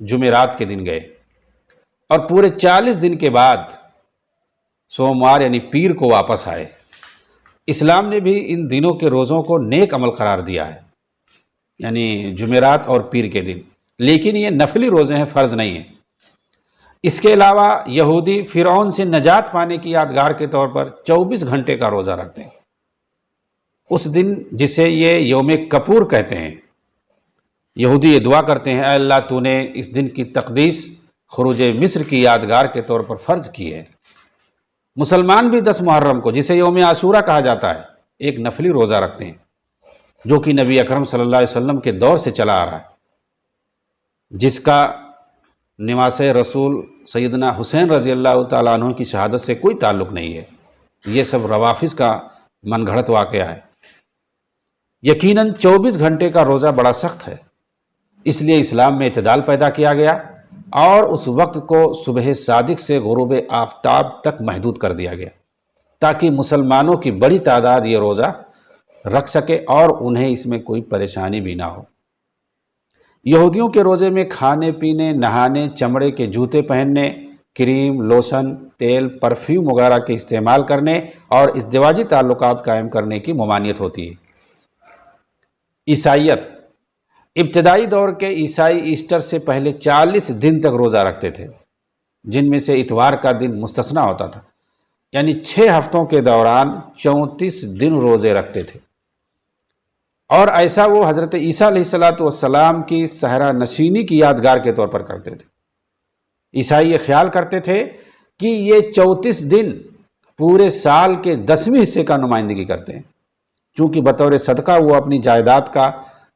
جمعرات کے دن گئے اور پورے 40 دن کے بعد سوموار یعنی پیر کو واپس آئے۔ اسلام نے بھی ان دنوں کے روزوں کو نیک عمل قرار دیا ہے، یعنی جمعرات اور پیر کے دن، لیکن یہ نفلی روزے ہیں، فرض نہیں ہیں۔ اس کے علاوہ یہودی فرعون سے نجات پانے کی یادگار کے طور پر 24 گھنٹے کا روزہ رکھتے ہیں۔ اس دن جسے یہ یوم کپور کہتے ہیں، یہودی یہ دعا کرتے ہیں، اے اللہ تو نے اس دن کی تقدیس خروج مصر کی یادگار کے طور پر فرض کی ہے۔ مسلمان بھی 10 محرم کو، جسے یوم عاشورہ کہا جاتا ہے، ایک نفلی روزہ رکھتے ہیں، جو کہ نبی اکرم صلی اللہ علیہ وسلم کے دور سے چلا آ رہا ہے، جس کا نواس رسول سیدنا حسین رضی اللہ تعالیٰ عنہ کی شہادت سے کوئی تعلق نہیں ہے۔ یہ سب روافض کا من گھڑت واقعہ ہے۔ یقیناً 24 گھنٹے کا روزہ بڑا سخت ہے، اس لیے اسلام میں اعتدال پیدا کیا گیا اور اس وقت کو صبح صادق سے غروب آفتاب تک محدود کر دیا گیا، تاکہ مسلمانوں کی بڑی تعداد یہ روزہ رکھ سکے اور انہیں اس میں کوئی پریشانی بھی نہ ہو۔ یہودیوں کے روزے میں کھانے پینے، نہانے، چمڑے کے جوتے پہننے، کریم، لوشن، تیل، پرفیوم وغیرہ کے استعمال کرنے اور ازدواجی تعلقات قائم کرنے کی ممانعت ہوتی ہے۔ عیسائیت، ابتدائی دور کے عیسائی ایسٹر سے پہلے 40 دن تک روزہ رکھتے تھے، جن میں سے اتوار کا دن مستثنی ہوتا تھا، یعنی 6 ہفتوں کے دوران 34 دن روزے رکھتے تھے، اور ایسا وہ حضرت عیسیٰ علیہ السلام کی صحرا نشینی کی یادگار کے طور پر کرتے تھے۔ عیسائی یہ خیال کرتے تھے کہ یہ 34 دن پورے سال کے 10ویں حصے کا نمائندگی کرتے ہیں، چونکہ بطور صدقہ وہ اپنی جائیداد کا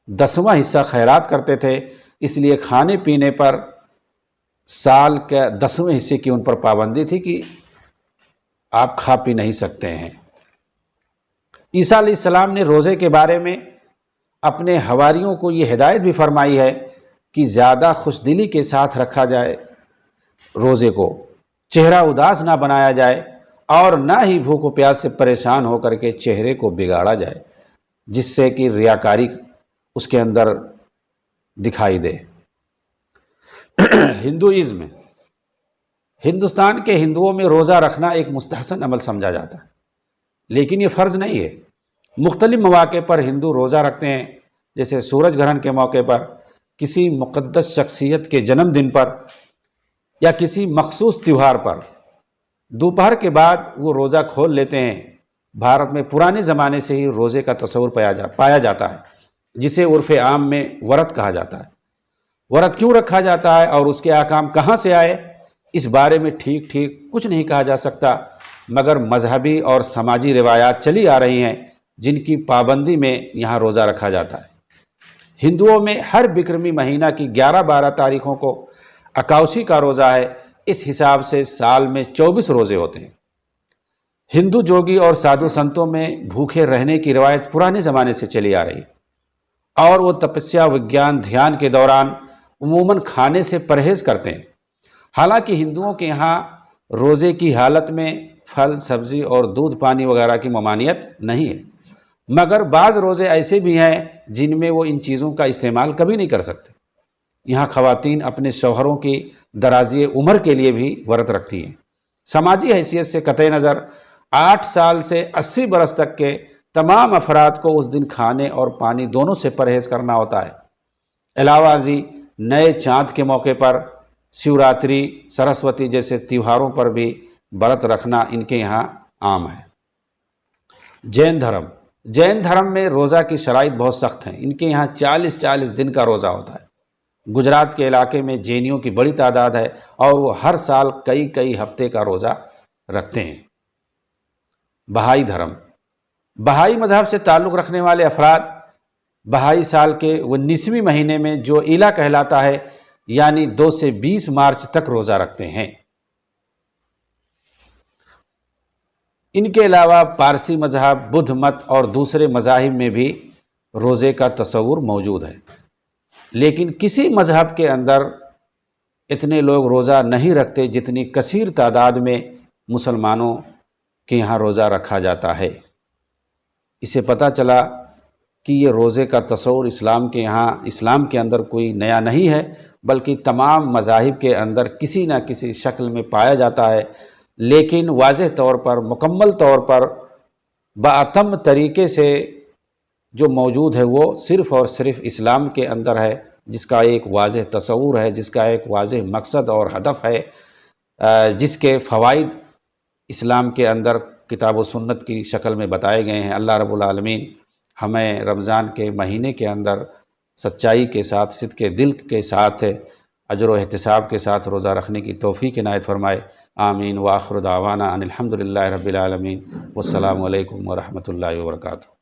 10واں حصہ خیرات کرتے تھے، اس لیے کھانے پینے پر سال کے 10ویں حصے کی ان پر پابندی تھی کہ آپ کھا پی نہیں سکتے ہیں۔ عیسیٰ علیہ السلام نے روزے کے بارے میں اپنے حواریوں کو یہ ہدایت بھی فرمائی ہے کہ زیادہ خوش دلی کے ساتھ رکھا جائے روزے کو، چہرہ اداس نہ بنایا جائے اور نہ ہی بھوک و پیاس سے پریشان ہو کر کے چہرے کو بگاڑا جائے، جس سے کہ ریاکاری اس کے اندر دکھائی دے۔ ہندوازم، ہندوستان کے ہندوؤں میں روزہ رکھنا ایک مستحسن عمل سمجھا جاتا ہے، لیکن یہ فرض نہیں ہے۔ مختلف مواقع پر ہندو روزہ رکھتے ہیں، جیسے سورج گرہن کے موقع پر، کسی مقدس شخصیت کے جنم دن پر یا کسی مخصوص تہوار پر دوپہر کے بعد وہ روزہ کھول لیتے ہیں۔ بھارت میں پرانے زمانے سے ہی روزے کا تصور پایا جاتا ہے، جسے عرف عام میں ورت کہا جاتا ہے۔ ورت کیوں رکھا جاتا ہے اور اس کے احکام کہاں سے آئے، اس بارے میں ٹھیک کچھ نہیں کہا جا سکتا، مگر مذہبی اور سماجی روایات چلی آ رہی ہیں جن کی پابندی میں یہاں روزہ رکھا جاتا ہے۔ ہندوؤں میں ہر بکرمی مہینہ کی 11-12 تاریخوں کو اکاوشی کا روزہ ہے، اس حساب سے سال میں 24 روزے ہوتے ہیں۔ ہندو جوگی اور سادھو سنتوں میں بھوکے رہنے کی روایت پرانے زمانے سے چلی آ رہی ہے، اور وہ تپسیا، وگیان، دھیان کے دوران عموماً کھانے سے پرہیز کرتے ہیں۔ حالانکہ ہندوؤں کے یہاں روزے کی حالت میں پھل، سبزی اور دودھ پانی وغیرہ کی ممانعت نہیں ہے، مگر بعض روزے ایسے بھی ہیں جن میں وہ ان چیزوں کا استعمال کبھی نہیں کر سکتے۔ یہاں خواتین اپنے شوہروں کی درازی عمر کے لیے بھی ورت رکھتی ہیں۔ سماجی حیثیت سے قطع نظر 8 سال سے 80 برس تک کے تمام افراد کو اس دن کھانے اور پانی دونوں سے پرہیز کرنا ہوتا ہے۔ علاوہ ازیں نئے چاند کے موقع پر، شیوراتری، سرسوتی جیسے تہواروں پر بھی ورت رکھنا ان کے یہاں عام ہے۔ جین دھرم میں روزہ کی شرائط بہت سخت ہیں۔ ان کے یہاں 40 دن کا روزہ ہوتا ہے۔ گجرات کے علاقے میں جینیوں کی بڑی تعداد ہے اور وہ ہر سال کئی ہفتے کا روزہ رکھتے ہیں۔ بہائی دھرم، بہائی مذہب سے تعلق رکھنے والے افراد بہائی سال کے 19ویں مہینے میں جو ایلا کہلاتا ہے، یعنی 2 سے 20 مارچ تک روزہ رکھتے ہیں۔ ان کے علاوہ پارسی مذہب، بدھ مت اور دوسرے مذاہب میں بھی روزے کا تصور موجود ہے، لیکن کسی مذہب کے اندر اتنے لوگ روزہ نہیں رکھتے جتنی کثیر تعداد میں مسلمانوں کے یہاں روزہ رکھا جاتا ہے۔ اسے پتہ چلا کہ یہ روزے کا تصور اسلام کے اندر کوئی نیا نہیں ہے، بلکہ تمام مذاہب کے اندر کسی نہ کسی شکل میں پایا جاتا ہے، لیکن واضح طور پر، مکمل طور پر، بااتم طریقے سے جو موجود ہے وہ صرف اور صرف اسلام کے اندر ہے، جس کا ایک واضح تصور ہے، جس کا ایک واضح مقصد اور ہدف ہے، جس کے فوائد اسلام کے اندر کتاب و سنت کی شکل میں بتائے گئے ہیں۔ اللہ رب العالمین ہمیں رمضان کے مہینے کے اندر سچائی کے ساتھ، صدق دل کے ساتھ، اجر و احتساب کے ساتھ روزہ رکھنے کی توفیق عنایت فرمائے۔ آمین۔ وآخر دعوانا ان الحمد للہ رب العالمین۔ والسلام علیکم ورحمۃ اللہ وبرکاتہ۔